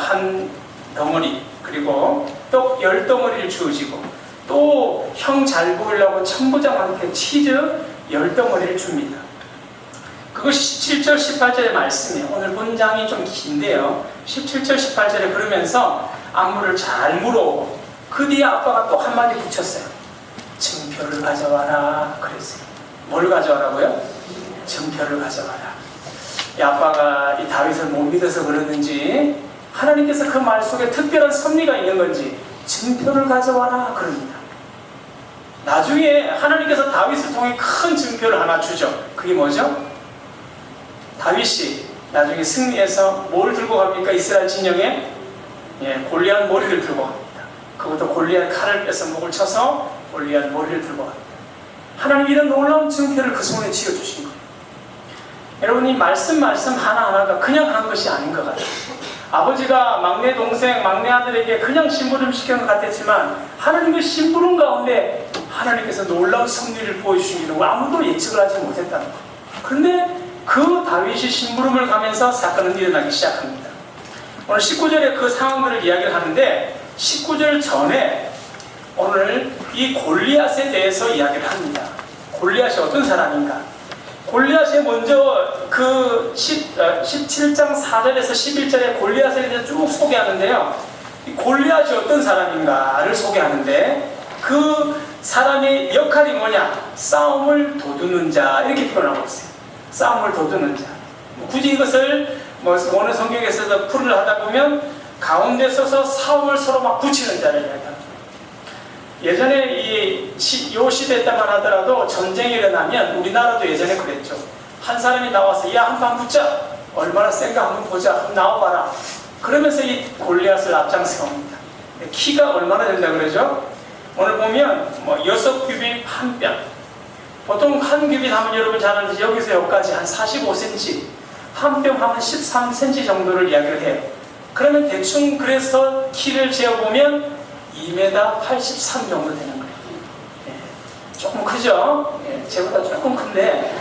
한 덩어리, 그리고 떡 10덩어리를 주어지고, 또 형 잘 보이려고 천부장한테 치즈 10덩어리를 줍니다. 그것이 17절 18절의 말씀이에요. 오늘 본장이 좀 긴데요, 17절 18절에 그러면서 안무를 잘 물어오고, 그 뒤에 아빠가 또 한마디 붙였어요. 증표를 가져와라 그랬어요. 뭘 가져와라고요? 증표를 가져와라. 이 아빠가 이 다윗을 못 믿어서 그러는지, 하나님께서 그 말 속에 특별한 섭리가 있는 건지 증표를 가져와라 그럽니다. 나중에 하나님께서 다윗을 통해 큰 증표를 하나 주죠. 그게 뭐죠? 다윗이 나중에 승리해서 뭘 들고 갑니까? 이스라엘 진영에 골리앗 머리를 들고 갑니다. 그것도 골리앗 칼을 빼서 목을 쳐서 골리앗 머리를 들고 갑니다. 하나님 이런 놀라운 증표를 그 손에 쥐어주신 거예요. 여러분, 이 말씀 하나하나가 그냥 한 것이 아닌 것 같아요. 아버지가 막내 동생, 막내 아들에게 그냥 심부름 시킨 것 같았지만, 하나님의 심부름 가운데 하나님께서 놀라운 섭리를 보여주시는 걸 아무도 예측을 하지 못했다는 거예요. 그런데 그 다윗이 심부름을 가면서 사건은 일어나기 시작합니다. 오늘 19절에 그 상황들을 이야기를 하는데, 19절 전에 오늘 이 골리앗에 대해서 이야기를 합니다. 골리앗이 어떤 사람인가? 골리앗이 먼저 그 17장 4절에서 11절에 골리앗에 대해서 쭉 소개하는데요, 이 골리앗이 어떤 사람인가를 소개하는데, 그 사람의 역할이 뭐냐? 싸움을 도두는 자, 이렇게 표현하고 있어요. 싸움을 도두는 자. 굳이 이것을 어느 성경에서도 풀을 하다 보면 가운데 서서 싸움을 서로 막 붙이는 자를 이야기합니다. 예전에 요 시대 때만 하더라도 전쟁이 일어나면, 우리나라도 예전에 그랬죠. 한 사람이 나와서 야, 한판 붙자, 얼마나 센가 한번 보자, 한번 나와봐라. 그러면서 이 골리앗을 앞장세웁니다. 키가 얼마나 된다 그러죠? 오늘 보면 6규빗 한 뼘. 보통 한 규빗 하면 여러분 잘 아는지 여기서 여기까지 한 45cm, 한 뼘 하면 13cm 정도를 이야기를 해요. 그러면 대충 그래서 키를 재어보면 2m 83 정도 되는 거예요. 조금 크죠? 제보다 조금 큰데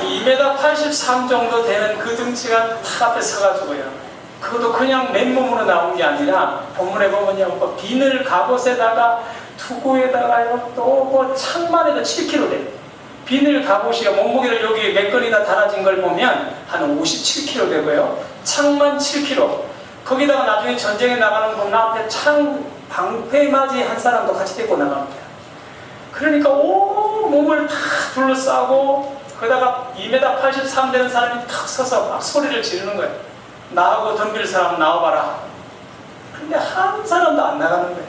2m 83 정도 되는 그 등치가 탁 앞에 서가지고요, 그것도 그냥 맨몸으로 나온 게 아니라 본문에 보면요, 비늘 갑옷에다가 투구에다가요, 또 창만 해도 7kg 돼요. 비늘 갑옷이요, 몸무게를 여기 몇 건이나 달아진 걸 보면 한 57kg 되고요, 창만 7kg. 거기다가 나중에 전쟁에 나가는 분 앞에 창 방패맞이 한 사람도 같이 데리고 나갑니다. 그러니까 온 몸을 다 둘러싸고, 거기다가 2m 83 되는 사람이 탁 서서 막 소리를 지르는 거예요. 나하고 덤빌 사람 나와봐라. 근데 한 사람도 안 나가는 거예요.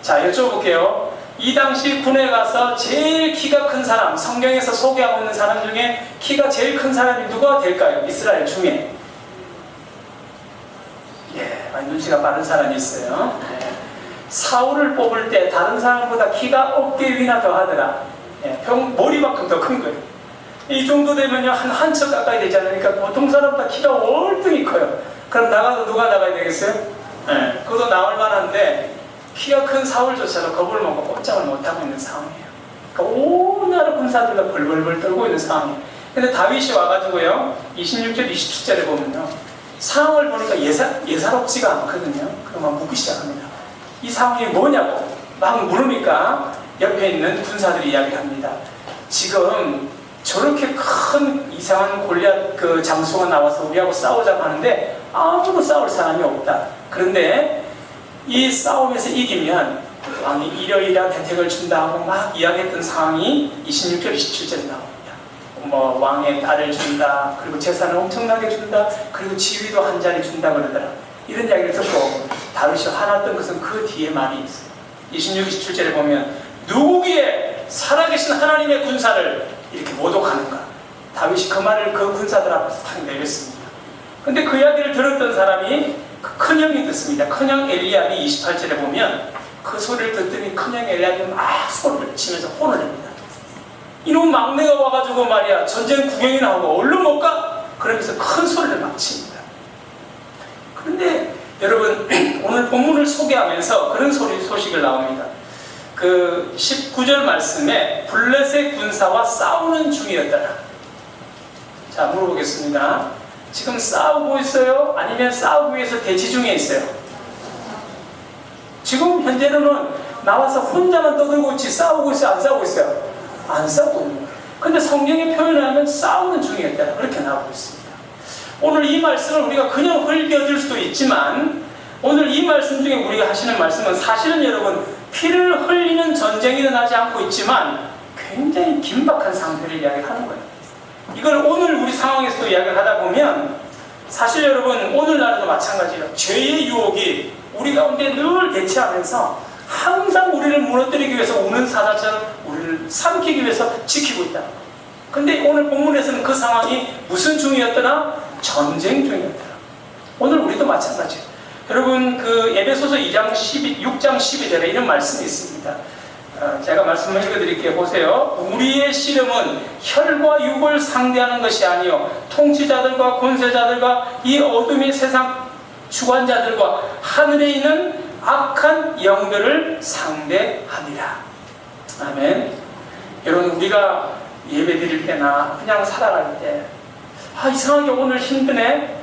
자, 여쭤볼게요. 이 당시 군에 가서 제일 키가 큰 사람, 성경에서 소개하고 있는 사람 중에 키가 제일 큰 사람이 누가 될까요? 이스라엘 중에. 많이 눈치가 빠른 사람이 있어요. 사울을 뽑을 때 다른 사람보다 키가 어깨 위나 더 하더라. 머리만큼 더 큰 거예요. 이 정도 되면요, 한 척 가까이 되지 않으니까 보통 사람보다 키가 월등히 커요. 그럼 나가도 누가 나가야 되겠어요? 그것도 나올 만한데, 키가 큰 사울조차도 겁을 먹고 꼼짝을 못하고 있는 상황이에요. 그러니까 온 나라 군사들도 벌벌벌 떨고 있는 상황이에요. 근데 다윗이 와가지고요, 26절 27절에 보면요, 상황을 보니까 예사롭지가 않거든요. 그러면 묻기 시작합니다. 이 상황이 뭐냐고 막 물으니까 옆에 있는 군사들이 이야기합니다. 지금 저렇게 큰 이상한 골리앗 그 장수가 나와서 우리하고 싸우자고 하는데 아무도 싸울 사람이 없다. 그런데 이 싸움에서 이기면 왕이 이러이러한 혜택을 준다 하고 막 이야기했던 상황이 26절 27절에 나옵니다. 왕의 딸을 준다, 그리고 재산을 엄청나게 준다, 그리고 지위도 한 자리 준다 그러더라. 이런 이야기를 듣고 다윗이 화났던 것은 그 뒤에 말이 있어요. 26, 27절에 보면 누구기에 살아계신 하나님의 군사를 이렇게 모독하는가. 다윗이 그 말을 그 군사들 앞에서 탁 내렸습니다. 근데 그 이야기를 들었던 사람이 그 큰형이 듣습니다. 큰형 엘리압이 28절에 보면 그 소리를 듣더니 큰형 엘리압이 막 소리를 치면서 혼을 냅니다. 이놈 막내가 와가지고 말이야, 전쟁 구경이나 하고 얼른 못 가? 그러면서 큰 소리를 막 칩니다. 그런데 여러분, 오늘 본문을 소개하면서 그런 소식을 나옵니다. 그 19절 말씀에 블레셋 군사와 싸우는 중이었더라. 자, 물어보겠습니다. 지금 싸우고 있어요? 아니면 싸우기 위해서 대치 중에 있어요? 지금 현재로는 나와서 혼자만 떠들고 있지 싸우고 있어요? 안 싸우고 있어요? 안 싸우고 있는 거예요. 근데 성경의 표현을 하면 싸우는 중이었다, 그렇게 나오고 있습니다. 오늘 이 말씀을 우리가 그냥 흘겨줄 수도 있지만, 오늘 이 말씀 중에 우리가 하시는 말씀은 사실은 여러분, 피를 흘리는 전쟁이 일어나지 않고 있지만 굉장히 긴박한 상태를 이야기하는 거예요. 이걸 오늘 우리 상황에서도 이야기를 하다 보면, 사실 여러분 오늘날도 마찬가지예요. 죄의 유혹이 우리 가운데 늘 대치하면서 항상 우리를 무너뜨리기 위해서 우는 사자처럼 우리를 삼키기 위해서 지키고 있다. 근데 오늘 본문에서는 그 상황이 무슨 중이었더라? 전쟁 중이었더라. 오늘 우리도 마찬가지예요. 여러분 그 에베소서 6장 12절에 이런 말씀이 있습니다. 제가 말씀을 읽어드릴게요. 보세요. 우리의 씨름은 혈과 육을 상대하는 것이 아니요 통치자들과 권세자들과 이 어둠의 세상 주관자들과 하늘에 있는 악한 영들을 상대합니다. 아멘. 여러분 우리가 예배 드릴 때나 그냥 살아갈 때 이상하게 오늘 힘드네,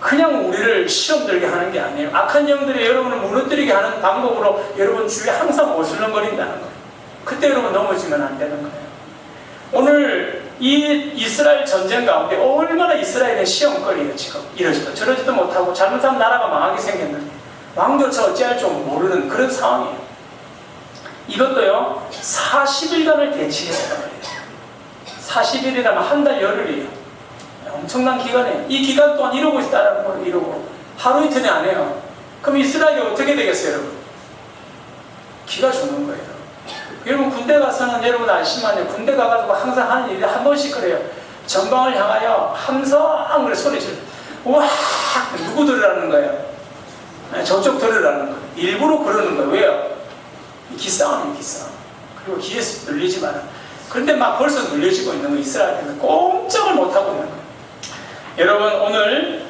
그냥 우리를 시험 들게 하는 게 아니에요. 악한 영들이 여러분을 무너뜨리게 하는 방법으로 여러분 주위에 항상 어슬렁거린다는 거예요. 그때 여러분 넘어지면 안 되는 거예요. 오늘 이 이스라엘 전쟁 가운데 얼마나 이스라엘의 시험거리예요. 지금 이러지도 저러지도 못하고 잘못하면 나라가 망하게 생겼는데 왕조차 어찌할 줄 모르는 그런 상황이에요. 이것도요 40일간을 대치했단 말이에요. 40일이라면 한 달 열흘이에요. 엄청난 기간이에요. 이 기간 동안 이러고 있다는 걸 이러고 하루 이틀이 안 해요. 그럼 이스라엘이 어떻게 되겠어요, 여러분? 기가 죽는 거예요. 여러분 군대 가서는 여러분 아시만요. 군대 가가지고 항상 하는 일이 한 번씩 그래요. 전방을 향하여 함성을 소리 지르. 와, 누구 들으라는 거예요? 저쪽 들으라는 거예요. 일부러 그러는 거예요. 왜요? 기싸움이에요, 기싸움. 그리고 귀에서 눌리지 마라. 그런데 막 벌써 눌려지고 있는 거예요. 이스라엘에서 꼼짝을 못하고 있는 거예요. 여러분 오늘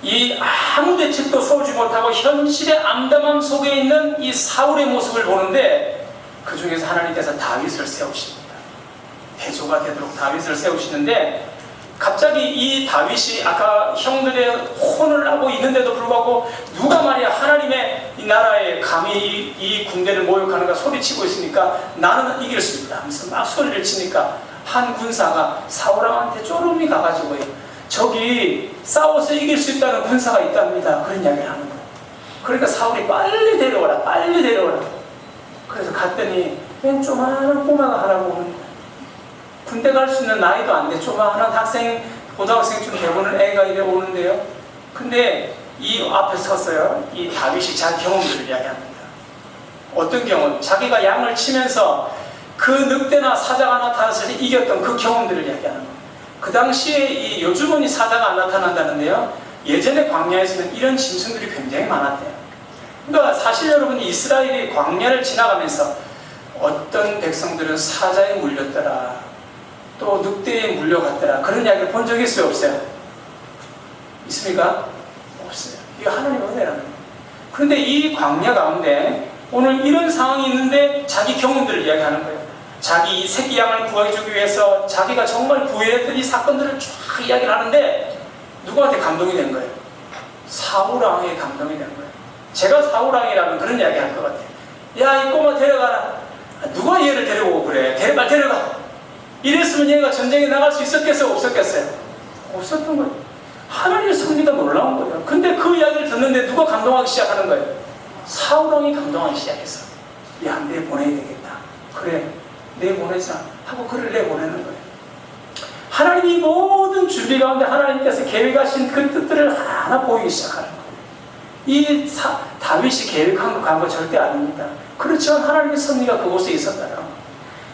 이 아무 대책도 세우지 못하고 현실의 암담함 속에 있는 이 사울의 모습을 보는데, 그 중에서 하나님께서 다윗을 세우십니다. 대조가 되도록 다윗을 세우시는데, 갑자기 이 다윗이 아까 형들의 혼을 나고 있는데도 불구하고 누가 말이야 하나님의 이 나라에 감히 이 군대를 모욕하는가 소리치고 있으니까 나는 이길 수 있다 하면서 막 소리를 치니까 한 군사가 사울왕한테 쪼름이 가가지고요, 저기 싸워서 이길 수 있다는 군사가 있답니다, 그런 이야기를 하는 거예요. 그러니까 사울이 빨리 데려오라, 빨리 데려오라. 그래서 갔더니 맨 조그마한 꼬마가 하라고 오는 거예요. 군대 갈 수 있는 나이도 안 돼. 조그마한 학생, 고등학생쯤 되고는 애가 이래 오는데요. 근데 이 앞에 섰어요. 이 다윗이 자기 경험들을 이야기합니다. 어떤 경험? 자기가 양을 치면서 그 늑대나 사자가 나타났을 때 이겼던 그 경험들을 이야기하는 거예요. 그 당시에 이 요즘은 사자가 안 나타난다는데요, 예전에 광야에서는 이런 짐승들이 굉장히 많았대요. 그러니까 사실 여러분 이스라엘이 광야를 지나가면서 어떤 백성들은 사자에 물렸더라, 또 늑대에 물려갔더라, 그런 이야기를 본 적이 있어요, 없어요? 있습니까? 없어요. 이게 하나님의 은혜라는 거예요. 그런데 이 광야 가운데 오늘 이런 상황이 있는데 자기 경험들을 이야기하는 거예요. 자기 새끼 양을 구해주기 위해서 자기가 정말 구해냈던 이 사건들을 쫙 이야기를 하는데 누구한테 감동이 된 거예요? 사울왕에게 감동이 된 거예요. 제가 사울왕이라면 그런 이야기 할 것 같아요. 야, 이 꼬마 데려가라. 누가 얘를 데려오고 그래? 빨리 데려가. 이랬으면 얘가 전쟁에 나갈 수 있었겠어요? 없었겠어요? 없었던 거예요. 하나님의 섭리가 놀라운 거예요. 근데 그 이야기를 듣는데 누가 감동하기 시작하는 거예요? 사울왕이 감동하기 시작했어. 야, 내 보내야 되겠다. 그래, 내 보내자 하고 그를 내보내는 거예요. 하나님이 모든 준비 가운데 하나님께서 계획하신 그 뜻들을 하나 보이기 시작하는 거예요. 이 다윗이 계획한 거 절대 아닙니다. 그렇지만 하나님의 섭리가 그곳에 있었다는 거예요.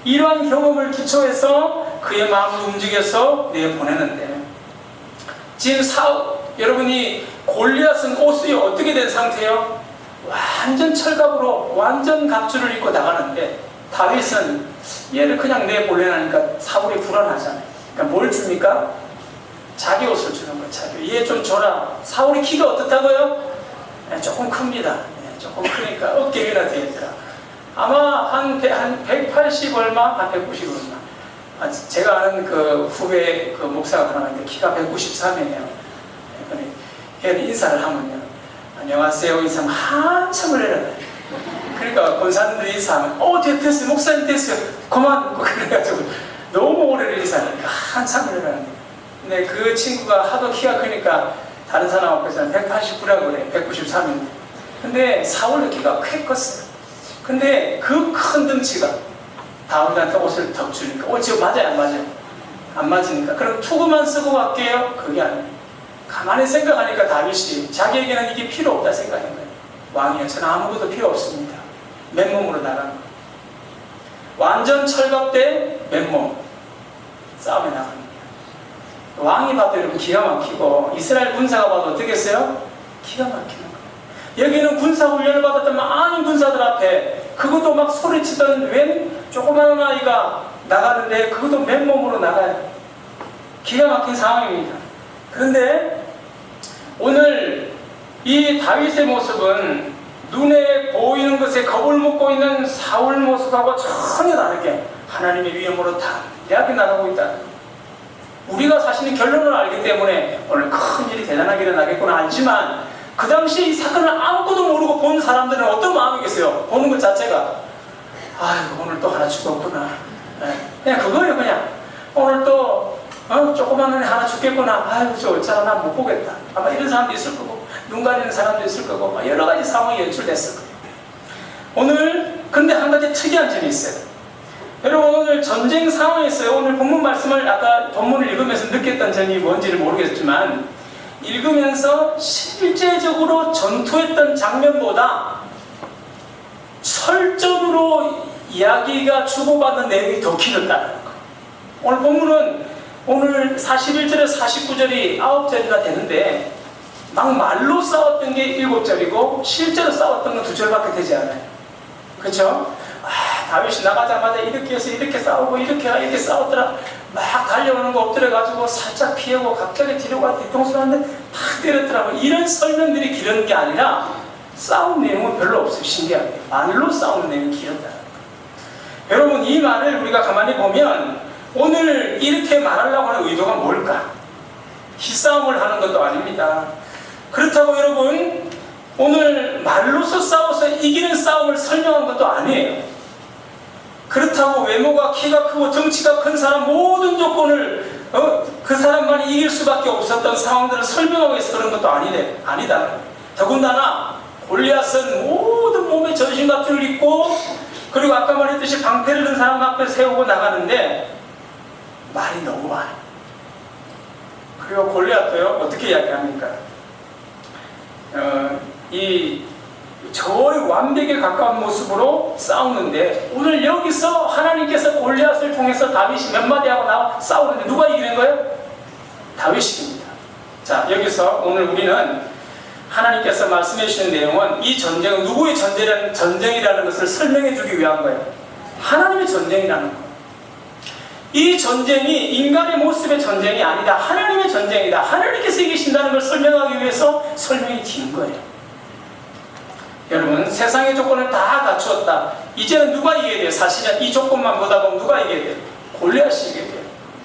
이러한 경험을 기초해서 그의 마음을 움직여서 내보내는데, 지금 여러분이 골리앗은 옷이 어떻게 된 상태예요? 완전 철갑으로 완전 갑주를 입고 나가는데 다윗은 얘를 그냥 내보내라니까 사울이 불안하잖아요. 그러니까 뭘 줍니까? 자기 옷을 주는 거예요. 자기. 얘 좀 줘라. 사울이 키가 어떻다고요? 조금 큽니다. 조금 크니까 어깨 위나 되겠더라. 아마 한 180 얼마? 한 190 얼마? 제가 아는 그 후배 그 목사가 하나 있는데 키가 193이에요. 걔는 인사를 하면요, 안녕하세요 인사하면 한참을 내려놔요. 그러니까 권사님들이 인사하면 됐어요 목사님 됐어요 그만, 그래가지고 너무 오래 인사하니까 한참을 내려놔요. 근데 그 친구가 하도 키가 크니까 다른 사람 앞에서는 189라고 그래. 193인데 근데 4월에 키가 꽤 컸어요. 근데 그 큰 덩치가 다음한테 옷을 더 주니까 옷 지금 맞아요 안 맞아요? 안 맞으니까 그럼 투구만 쓰고 갈게요? 그게 아니에요. 가만히 생각하니까 다윗이 자기에게는 이게 필요 없다 생각한 거예요. 왕이요 저는 아무것도 필요 없습니다. 맨몸으로 나가는 거예요. 완전 철갑대 맨몸 싸움에 나가는 거예요. 왕이 봐도 여러분 기가 막히고 이스라엘 군사가 봐도 어떻겠어요? 기가 막히는 거예요. 여기는 군사훈련을 받았던 많은 군사들 앞에 그것도 막 소리치던 웬 조그마한 아이가 나가는데 그것도 맨몸으로 나가요. 기가 막힌 상황입니다. 그런데 오늘 이 다윗의 모습은 눈에 보이는 것에 겁을 먹고 있는 사울 모습하고 전혀 다르게 하나님의 위엄으로 담대하게 나가고 있다. 우리가 사실은 결론을 알기 때문에 오늘 큰 일이 대단하게 일어나겠구나 알지만 그 당시 이 사건을 아무것도 모르고 본 사람들은 어떤 마음이겠어요? 보는 것 자체가 아이고 오늘 또 하나 죽었구나. 그냥 그거예요. 그냥 오늘 또 조그만 애 하나 죽겠구나. 아유 저 어쩌나 난 못 보겠다. 아마 이런 사람도 있을 거고 눈 가리는 사람도 있을 거고 여러 가지 상황이 연출됐을 거예요. 오늘 근데 한 가지 특이한 점이 있어요. 여러분 오늘 전쟁 상황에서요. 오늘 본문 말씀을 아까 본문을 읽으면서 느꼈던 점이 뭔지를 모르겠지만 읽으면서 실제적으로 전투했던 장면보다 설전으로 이야기가 주고받는 내용이 더 길었다는 거. 오늘 본문은 오늘 41절에서 49절이 9절이나 되는데 막 말로 싸웠던 게 7절이고 실제로 싸웠던 건 2절밖에 되지 않아요. 그렇죠? 다윗이 나가자마자 이렇게 해서 이렇게 싸우고 이렇게 싸웠더라. 막 달려오는 거 엎드려가지고 살짝 피하고 갑자기 뒤로 가 뒤통수 하는데 팍 때렸더라고. 이런 설명들이 길은 게 아니라 싸운 내용은 별로 없어요. 신기하게 말로 싸우는 내용이 길었다. 여러분 이 말을 우리가 가만히 보면 오늘 이렇게 말하려고 하는 의도가 뭘까? 기싸움을 하는 것도 아닙니다. 그렇다고 여러분 오늘 말로서 싸워서 이기는 싸움을 설명한 것도 아니에요. 그렇다고 외모가 키가 크고 덩치가 큰 사람 모든 조건을 그 사람만이 이길 수밖에 없었던 상황들을 설명하기 위해서 그런 것도 아니다. 더군다나 골리앗은 모든 몸에 전신갑주를 입고 그리고 아까 말했듯이 방패를 든 사람 앞에 세우고 나가는데 말이 너무 많아요. 그리고 골리앗도요 어떻게 이야기합니까? 거의 완벽에 가까운 모습으로 싸우는데 오늘 여기서 하나님께서 골리앗을 통해서 다윗이 몇 마디 하고 나와 싸우는데 누가 이기는 거예요? 다윗입니다. 자 여기서 오늘 우리는 하나님께서 말씀해 주시는 내용은 이 전쟁은 누구의 전쟁이라는 것을 설명해 주기 위한 거예요. 하나님의 전쟁이라는 거예요. 이 전쟁이 인간의 모습의 전쟁이 아니다. 하나님의 전쟁이다. 하나님께서 이기신다는 걸 설명하기 위해서 설명이 긴 거예요. 여러분 세상의 조건을 다 갖추었다. 이제는 누가 이겨야 돼요? 사실은 이 조건만 보다 보면 누가 이겨야 돼요? 골리앗이 이겨야 돼요.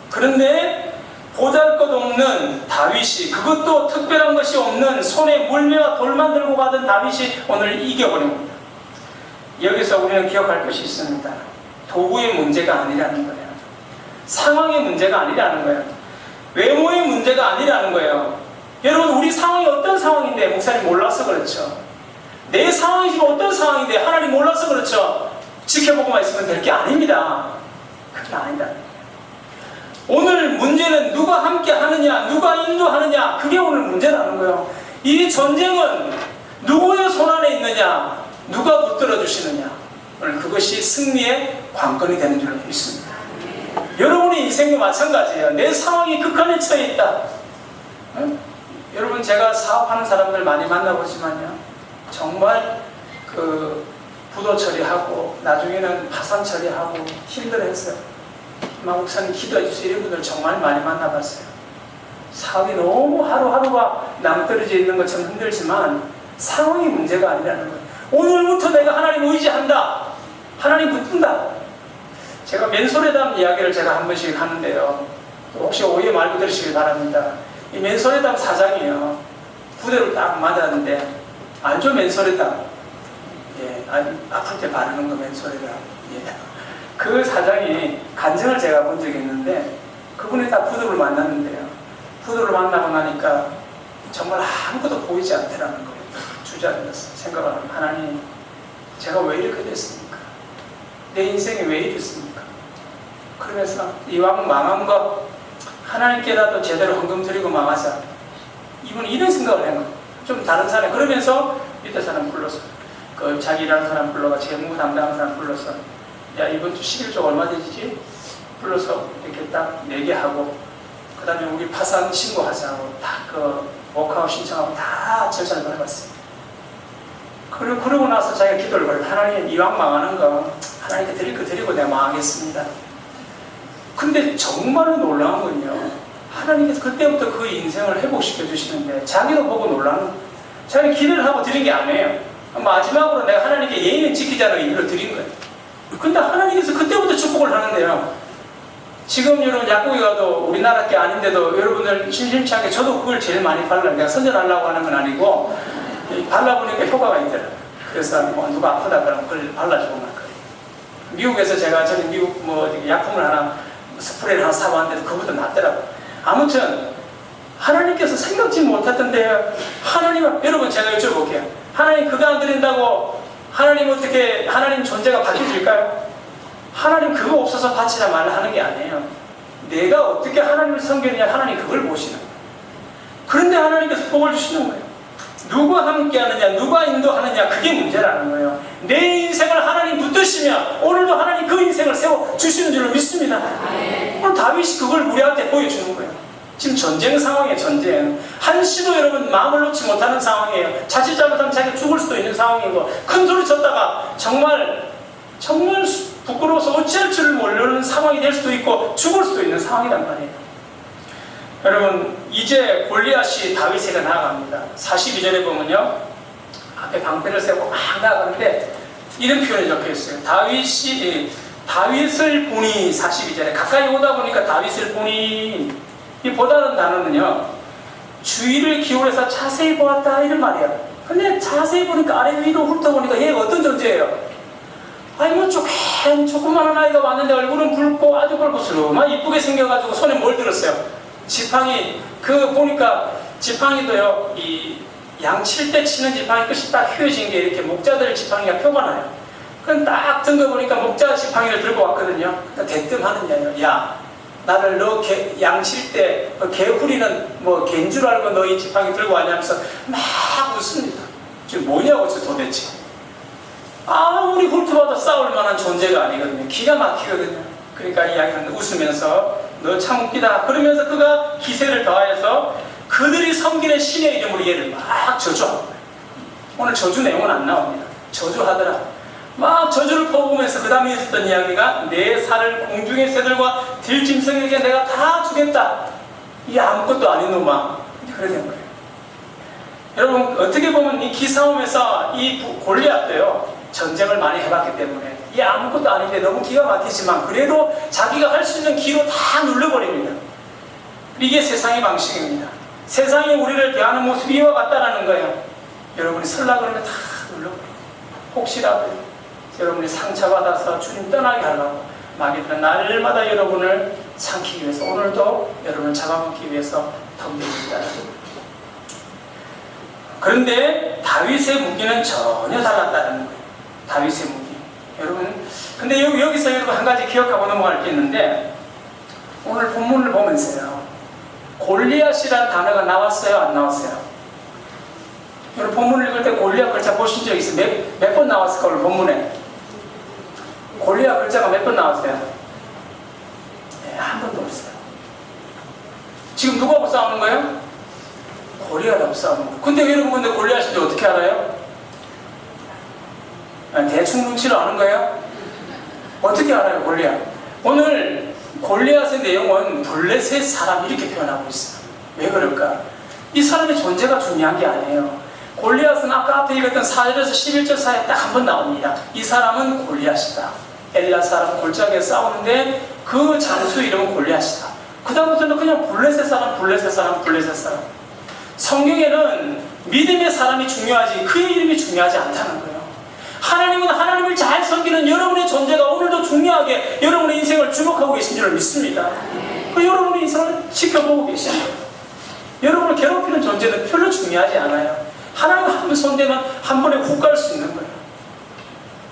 그런데 보잘것없는 다윗이 그것도 특별한 것이 없는 손에 물매와 돌만 들고 가던 다윗이 오늘 이겨버린 겁니다. 여기서 우리는 기억할 것이 있습니다. 도구의 문제가 아니라는 거예요. 상황의 문제가 아니라는 거예요. 외모의 문제가 아니라는 거예요. 여러분 우리 상황이 어떤 상황인데 목사님 몰라서 그렇죠. 내 상황이 지금 어떤 상황인데 하나님 몰라서 그렇죠. 지켜보고만 있으면 될 게 아닙니다. 그게 아니다. 오늘 문제는 누가 함께 하느냐, 누가 인도하느냐, 그게 오늘 문제라는 거예요. 이 전쟁은 누구의 손안에 있느냐, 누가 붙들어 주시느냐, 오늘 그것이 승리의 관건이 되는 줄 믿습니다. 여러분의 인생도 마찬가지예요. 내 상황이 극한에 처해 있다. 여러분 제가 사업하는 사람들 많이 만나보지만요, 정말 부도 처리하고 나중에는 파산 처리하고 힘들어했어요. 목사님 기도해 주세요. 이런 분들 정말 많이 만나봤어요. 사업이 너무 하루하루가 낭떠러져 있는 것처럼 힘들지만 상황이 문제가 아니라는 거예요. 오늘부터 내가 하나님 의지한다. 하나님 붙든다. 제가 맨소레담 이야기를 제가 한 번씩 하는데요. 혹시 오해 말고 들으시길 바랍니다. 이 맨소레담 사장이요. 부대로 딱 맞았는데, 알죠? 맨소레담. 예, 아플 때 바르는 거 맨소레담. 예. 그 사장이 간증을 제가 본 적이 있는데, 그분이 딱 부두를 만났는데요. 부두를 만나고 나니까 정말 아무것도 보이지 않더라는 거예요. 주저앉았어요. 생각하면 하나님, 제가 왜 이렇게 됐습니까? 내 인생이 왜 이랬습니까? 그러면서 이왕 망한 거 하나님께라도 제대로 헌금 드리고 망하자. 이분은 이런 생각을 한 거예요. 좀 다른 사람, 그러면서 밑에 사람 불러서, 그 자기 일하는 사람 불러가 재무 담당하는 사람 불러서, 야, 이번 주 11조 얼마 되지? 불러서 이렇게 딱 내게 하고, 그 다음에 우리 파산 신고하자고 다 그 워크아웃 신청하고 다 절차를 밟았어요. 그러고 나서 자기가 기도를 걸어요. 하나님, 이왕 망하는 거 하나님께 드릴 거 드리고 내가 망하겠습니다. 근데 정말로 놀라운 건요, 하나님께서 그때부터 그 인생을 회복시켜 주시는데 자기도 보고 놀라는 거예요. 자기가 기도를 하고 드린 게 아니에요. 마지막으로 내가 하나님께 예의는 지키자는 의미로 드린 거예요. 근데 하나님께서 그때부터 축복을 하는데요. 지금 여러분 약국에 가도 우리나라 게 아닌데도 여러분들 심심치 않게, 저도 그걸 제일 많이 발라요. 내가 선전하려고 하는 건 아니고 발라보니까 효과가 있더라고요. 그래서 뭐 누가 아프다 그러면 그걸 발라주고 막 그래요. 미국에서 제가 저는 미국 뭐 약품을 하나, 스프레이를 하나 사고 왔는데도 그것도 낫더라고요. 아무튼 하나님께서 생각지 못했던데, 하나님은, 여러분 제가 여쭤볼게요. 하나님 그거 안 드린다고 하나님 어떻게, 하나님 존재가 바뀌어질까요? 하나님 그거 없어서 바치라 말라 하는 게 아니에요. 내가 어떻게 하나님을 섬기느냐, 하나님 그걸 보시는 거예요. 그런데 하나님께서 복을 주시는 거예요. 누가 함께 하느냐, 누가 인도하느냐, 그게 문제라는 거예요. 내 인생을 하나님 붙드시면 오늘도 하나님 그 인생을 세워주시는 줄로 믿습니다. 오늘 다윗이 그걸 우리한테 보여주는 거예요. 지금 전쟁 상황이에요. 전쟁. 한시도 여러분 마음을 놓지 못하는 상황이에요. 자칫 잘못하면 자기가 죽을 수도 있는 상황이고, 큰 소리 쳤다가 정말 부끄러워서 어찌할 줄을 모르는 상황이 될 수도 있고 죽을 수도 있는 상황이란 말이에요. 여러분, 이제 골리앗이 다윗에게 나아갑니다. 42절에 보면요, 앞에 방패를 세우고 막 나아가는데 이런 표현이 적혀있어요. 다윗을 보니, 42절에 가까이 오다 보니까 다윗을 보니, 이 보다는 단어는요, 주의를 기울여서 자세히 보았다 이런 말이에요. 근데 자세히 보니까 아래 위로 훑어보니까 얘가 어떤 존재예요? 아니 뭐 조그마한 아이가 왔는데 얼굴은 붉고 아주 붉고스름한 이쁘게 생겨가지고 손에 뭘 들었어요? 지팡이. 그 보니까 지팡이도요, 이 양 칠 때 치는 지팡이 끝이 딱 휘어진 게 이렇게 목자들 지팡이가 표가 나요. 그럼 딱 든 거 보니까 목자 지팡이를 들고 왔거든요. 대뜸 하는 얘기예요. 야, 나를 너 양 칠 때 개 후리는 뭐 개인 줄 알고 너 이 지팡이 들고 왔냐면서 막 웃습니다. 지금 뭐냐고 도대체. 아무리 훑어봐도 싸울 만한 존재가 아니거든요. 기가 막히거든요. 그러니까 이야기하는데 웃으면서 너 참 웃기다. 그러면서 그가 기세를 더하여서 그들이 섬기는 신의 이름으로 얘를 막 저주하는 거예요. 오늘 저주 내용은 안 나옵니다. 저주하더라. 막 저주를 퍼부으면서 그 다음에 있었던 이야기가, 내 살을 공중의 새들과 들짐승에게 내가 다 주겠다. 이게 아무것도 아닌 놈아. 그래 된 거예요. 여러분, 어떻게 보면 이 기싸움에서 이 골리앗도요, 전쟁을 많이 해봤기 때문에 이게 아무것도 아닌데 너무 기가 막히지만 그래도 자기가 할 수 있는 기로 다 눌러버립니다. 이게 세상의 방식입니다. 세상이 우리를 대하는 모습이 이와 같다라는 거예요. 여러분이 설라 그러면 다 눌러버려요. 혹시라도 여러분이 상처받아서 주님 떠나게 하려고 마귀들은 날마다 여러분을 삼키기 위해서, 오늘도 여러분을 잡아먹기 위해서 덤비고 있다는 거예요. 그런데 다윗의 무기는 전혀 달랐다는 거예요. 다윗의 무기. 여러분, 근데 여기서 여러분 한 가지 기억하고 넘어갈 게 있는데, 오늘 본문을 보면서요, 골리앗이라는 단어가 나왔어요, 안 나왔어요? 여러분 본문을 읽을 때 골리앗 글자 보신 적 있어요? 몇 번 나왔을까, 오늘 본문에? 골리앗 글자가 몇 번 나왔어요? 네, 한 번도 없어요. 지금 누구하고 싸우는 거예요? 골리앗하고 싸우는 거예요. 근데 여러분, 근데 골리앗인지 어떻게 알아요? 대충 눈치를 아는 거예요? 어떻게 알아요, 골리앗? 오늘 골리앗의 내용은 블레셋 사람 이렇게 표현하고 있어요. 왜 그럴까? 이 사람의 존재가 중요한 게 아니에요. 골리앗은 아까 앞에 읽었던 4절에서 11절 사이에 딱 한 번 나옵니다. 이 사람은 골리앗이다. 엘라 사람 골짜기에 싸우는데 그 장수 이름은 골리앗이다. 그 다음부터는 그냥 블레셋 사람. 성경에는 믿음의 사람이 중요하지 그의 이름이 중요하지 않다는 거예요. 하나님은 하나님을 잘 섬기는 여러분의 존재가 오늘도 중요하게 여러분의 인생을 주목하고 계신 줄 믿습니다. 그 여러분의 인생을 지켜보고 계신 거예요. 여러분을 괴롭히는 존재는 별로 중요하지 않아요. 하나님 한 번 손대면 한 번에 훅 갈 수 있는 거예요.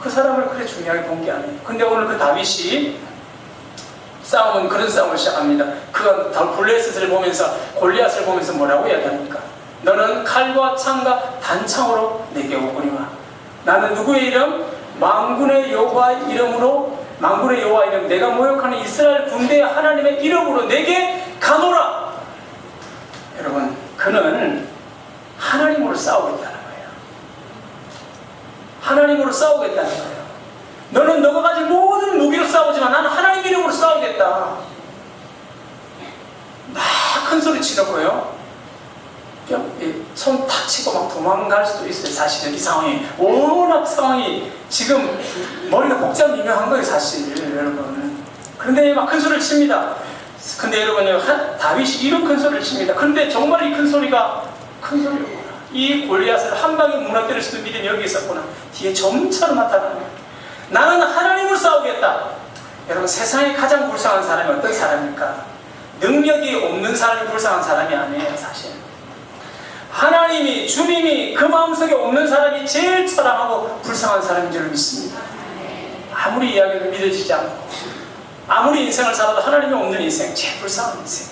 그 사람을 그렇게 중요하게 본 게 아니에요. 근데 오늘 그 다윗이 그런 싸움을 시작합니다. 그가 블레셋을 보면서 골리앗을 보면서 뭐라고 이야기합니까? 너는 칼과 창과 단창으로 내게 오거니와 나는 누구의 이름? 만군의 여호와 이름 내가 모욕하는 이스라엘 군대의 하나님의 이름으로 내게 가노라. 여러분, 그는 하나님으로 싸우겠다는 거예요. 하나님으로 싸우겠다는 거예요. 너는 너가 가진 모든 무기로 싸우지만 나는 하나님 이름으로 싸우겠다. 막 큰 소리 치려고요. 손 탁 치고 막 도망갈 수도 있어요. 사실은 이 상황이 워낙 상황이 지금 머리가 복잡 미묘한 거예요. 사실 여러분. 그런데 막 큰 소리를 칩니다. 근데 여러분요, 다윗이 이런 큰 소리를 칩니다. 그런데 정말 이 큰 소리가 큰 소리였구나. 이 골리앗을 한 방에 무너뜨릴 수도 믿음이 여기 있었구나. 뒤에 점처럼 나타나는 거예요. 나는 하나님으로 싸우겠다. 여러분, 세상에 가장 불쌍한 사람이 어떤 사람입니까? 능력이 없는 사람이 불쌍한 사람이 아니에요. 사실 하나님이, 주님이 그 마음속에 없는 사람이 제일 처량하고 불쌍한 사람인 줄 믿습니다. 아무리 이야기도 믿어지지 않고 아무리 인생을 살아도 하나님이 없는 인생, 제일 불쌍한 인생.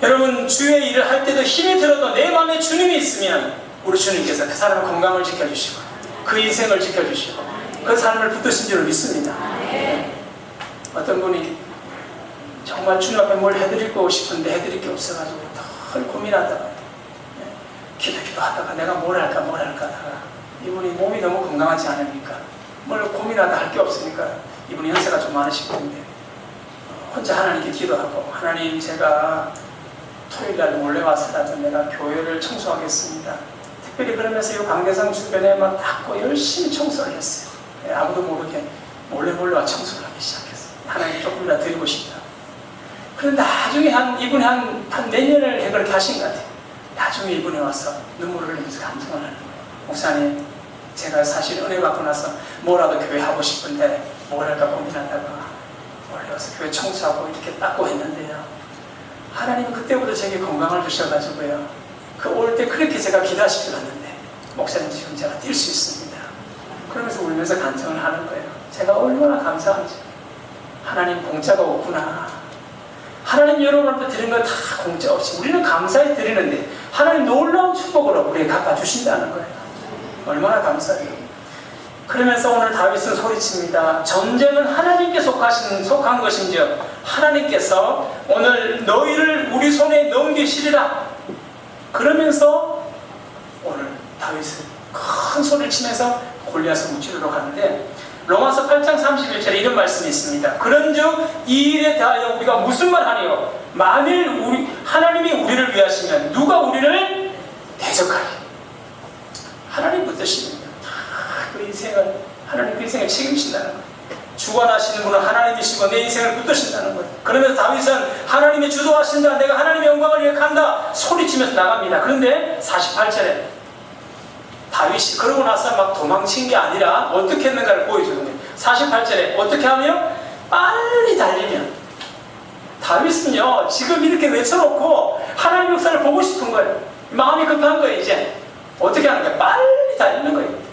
여러분, 주의 일을 할 때도 힘이 들어도 내 마음에 주님이 있으면 우리 주님께서 그 사람의 건강을 지켜주시고 그 인생을 지켜주시고 그 삶을 붙드신 줄 믿습니다. 어떤 분이 정말 주님 앞에 뭘 해드리고 싶은데 해드릴 게 없어가지고 덜 고민하다가 기도하다가 내가 뭘 할까 하다가 이분이 몸이 너무 건강하지 않으니까 뭘 고민하다 할 게 없으니까 이분이 연세가 좀 많으신 분인데 혼자 하나님께 기도하고, 하나님, 제가 토요일날 몰래 와서라도 내가 교회를 청소하겠습니다. 특별히 그러면서 이 강대상 주변에 막 닦고 열심히 청소를 했어요. 아무도 모르게 몰래 와 청소를 하기 시작했어요. 하나님 조금이라도 드리고 싶다. 그런데 나중에 이분이 한 몇 년을 그렇게 하신 것 같아요. 나중에 이분이 와서 눈물을 흘리면서 간증을 하는 거예요. 목사님, 제가 사실 은혜 받고 나서 뭐라도 교회 하고 싶은데 뭘 할까 고민하다가 원래 와서 교회 청소하고 이렇게 닦고 했는데요, 하나님은 그때부터 제게 건강을 주셔가지고요, 그 올 때 그렇게 제가 기다시피 갔는데 목사님, 지금 제가 뛸 수 있습니다. 그러면서 울면서 간증을 하는 거예요. 제가 얼마나 감사한지. 하나님 공짜가 없구나. 하나님 여러분한테 드리는 건 다 공짜 없이 우리는 감사히 드리는데 하나님 놀라운 축복으로 우리에게 갚아주신다는 거예요. 얼마나 감사해요. 그러면서 오늘 다윗은 소리칩니다. 전쟁은 하나님께 속한 것인즉 하나님께서 오늘 너희를 우리 손에 넘기시리라. 그러면서 오늘 다윗은 큰 소리를 치면서 골리앗을 무찌르러 가는데, 로마서 8장 31절에 이런 말씀이 있습니다. 그런즉 이 일에 대하여 우리가 무슨 말 하니요? 만일 하나님이 우리를 위하시면 누가 우리를 대적하리? 하나님 붙드십니다. 그 인생을, 하나님 그 인생을 책임진다는 거예요. 주관하시는 분은 하나님이시고 내 인생을 붙드신다는 거예요. 그러면서 다윗은 하나님이 주도하신다, 내가 하나님의 영광을 위해 간다 소리치면서 나갑니다. 그런데 48절에 다윗이 그러고 나서 막 도망친 게 아니라 어떻게 했는가를 보여주는 거예요. 48절에 어떻게 하면? 빨리 달리면. 다윗은요, 지금 이렇게 외쳐놓고 하나님 역사를 보고 싶은 거예요. 마음이 급한 거예요. 이제 어떻게 하는 거예요? 빨리 달리는 거예요.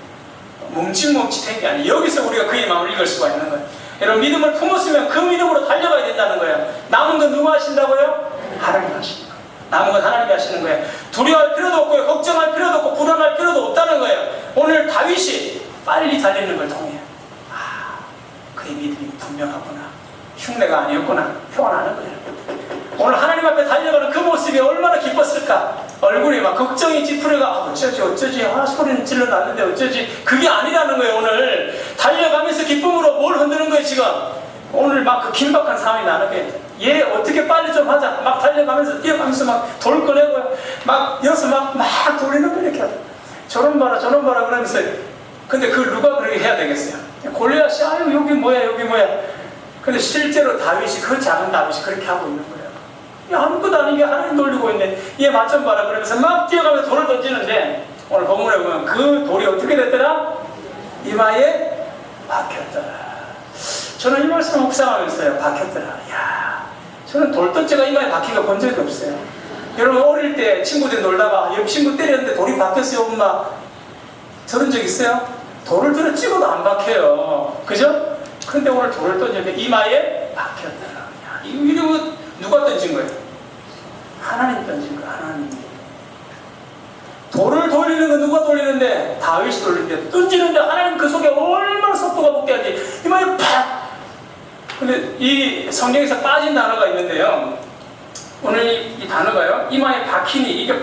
뭉칫뭉칫한 게 아니에요. 여기서 우리가 그의 마음을 읽을 수가 있는 거예요. 여러분, 믿음을 품었으면 그 믿음으로 달려가야 된다는 거예요. 남은 건 누가 하신다고요? 하나님 하시는 거예요. 남은 건 하나님이 하시는 거예요. 두려워할 필요도 없고요, 걱정할 필요도 없고 불안할 필요도 없다는 거예요. 오늘 다윗이 빨리 달리는 걸 통해 그의 믿음이 분명하구나, 흉내가 아니었구나 표현하는 거예요. 오늘 하나님 앞에 달려가는 그 모습이 얼마나 기뻤을까. 얼굴이 막 걱정이 찌푸려가 어쩌지 소리는 질러놨는데 어쩌지. 그게 아니라는 거예요. 오늘 달려가면서 기쁨으로 뭘 흔드는 거예요. 지금 오늘 막 그 긴박한 상황이 나는 거예요. 얘 어떻게 빨리 좀 하자. 막 달려가면서 뛰어가면서 막 돌 꺼내고요, 막 여기서 막 돌리는 거 이렇게 저런 봐라 그러면서 근데 그걸 누가 그렇게 해야 되겠어요? 골리앗이 아유 여기 뭐야 여기 뭐야. 근데 실제로 다윗이 그 작은 다윗이 그렇게 하고 있는 거예요. 아무것도 아니게 하나님 돌리고 있네. 얘 맛 좀 봐라. 그러면서 막 뛰어가면서 돌을 던지는데 오늘 본문에 보면 그 돌이 어떻게 됐더라? 이마에 박혔더라. 저는 이 말씀을 묵상하면서요. 박혔더라. 야, 저는 돌 던지가 이마에 박힌 거 본 적이 없어요. 여러분 어릴 때 친구들 놀다가 옆 친구 때렸는데 돌이 박혔어요 엄마? 저런 적 있어요? 돌을 들어 찍어도 안 박혀요. 그죠? 근데 오늘 돌을 던졌는데 이마에 박혔더라. 야, 이거 누가 던진 거예요? 하나님 던진 거예요. 하나님이. 돌을 돌리는 건 누가 돌리는데? 다윗이 돌리는데 던지는데 하나님 그 속에 얼마나 속도가 붙게하지 이마에 팍! 근데 이 성경에서 빠진 단어가 있는데요. 오늘 이 단어가요. 이마에 박히니 이게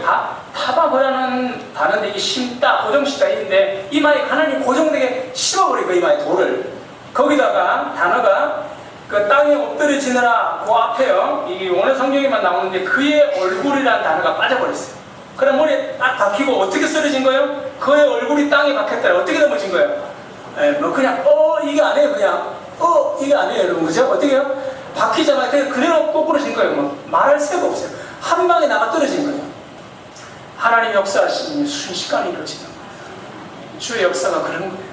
타박이라는 단어인데 이게 심다, 고정시다 있는데 이마에 하나님 고정되게 심어버리고 이마에 돌을. 거기다가 단어가 그 땅에 엎드려지느라 그 앞에요. 이게 오늘 성경에만 나오는데 그의 얼굴이라는 단어가 빠져버렸어요. 그럼 머리에 딱 박히고 어떻게 쓰러진 거예요? 그의 얼굴이 땅에 박혔다. 어떻게 넘어진 거예요? 뭐 그냥 이게 아니에요. 그냥 이게 아니에요. 여러분 그죠? 어떻게 해요? 박히자마자 그냥 그대로 꼬꾸러진 거예요. 뭐 말할 새가 없어요. 한 방에 나가 떨어진 거예요. 하나님 역사하시는 순식간에 이루어지는 거예요. 주의 역사가 그런 거예요.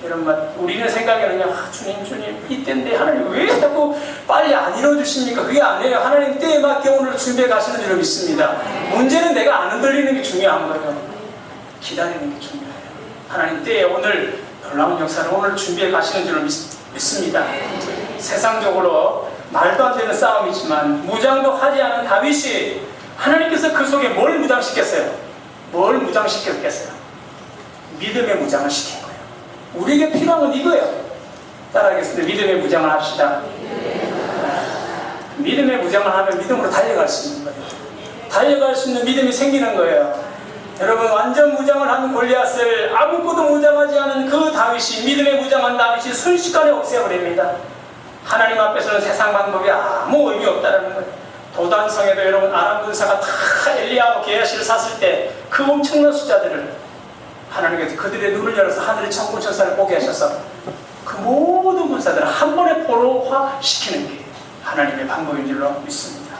여러분 우리는 생각에는요, 주님 이때인데 하나님 왜 자꾸 빨리 안 이루어주십니까? 그게 아니에요. 하나님 때에 맞게 오늘 준비해 가시는 줄 믿습니다. 문제는 내가 안 흔들리는 게 중요한 거예요. 기다리는 게 중요해요. 하나님 때에 오늘 놀라운 역사를 오늘 준비해 가시는 줄 믿습니다. 세상적으로 말도 안 되는 싸움이지만 무장도 하지 않은 다윗이 하나님께서 그 속에 뭘 무장시켰어요? 뭘 무장시켰겠어요? 믿음의 무장을 시킨 거예요. 우리에게 필요한 건 이거예요. 따라하겠습니다. 믿음의 무장을 합시다. 믿음의 무장을 하면 믿음으로 달려갈 수 있는 거예요. 달려갈 수 있는 믿음이 생기는 거예요. 여러분 완전 무장을 한 골리앗을 아무것도 무장하지 않은 그 다윗이, 믿음의 무장한 다윗이 순식간에 없애버립니다. 하나님 앞에서는 세상 방법이 아무 의미 없다는 거예요. 도단성에도 여러분 아람 군사가 다 엘리야하고 게하시를 샀을 때 그 엄청난 숫자들을 하나님께서 그들의 눈을 열어서 하늘의 천군 천사를 보게 하셔서 그 모든 군사들을 한 번에 포로화시키는 게 하나님의 방법인 줄로 믿습니다.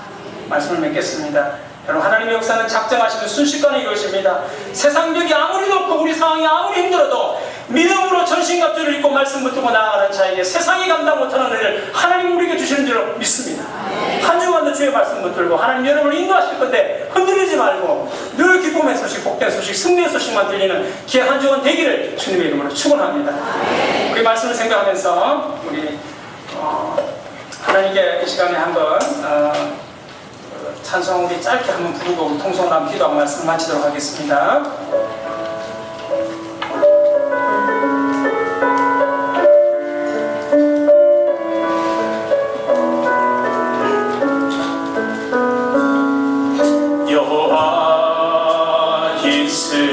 말씀을 맺겠습니다. 여러분 하나님의 역사는 작정하시는 순식간에 이루어집니다. 세상력이 아무리 높고 우리 상황이 아무리 힘들어도 믿음으로 전신갑주를 입고 말씀 붙들고 나아가는 자에게 세상이 감당 못하는 은혜를 하나님 우리에게 주시는 줄로 믿습니다. 한 주간도 주의 말씀 붙들고 하나님 여러분을 인도하실 건데 흔들리지 말고 늘 기쁨의 소식, 복된 소식, 승리의 소식만 들리는 귀한 한 주간 되기를 주님의 이름으로 축원합니다. 그 말씀을 생각하면서 우리 하나님께 이 시간에 한번 찬송 우리 짧게 한번 부르고 통성으로 한번 기도하고 말씀을 마치도록 하겠습니다. 여호와 있으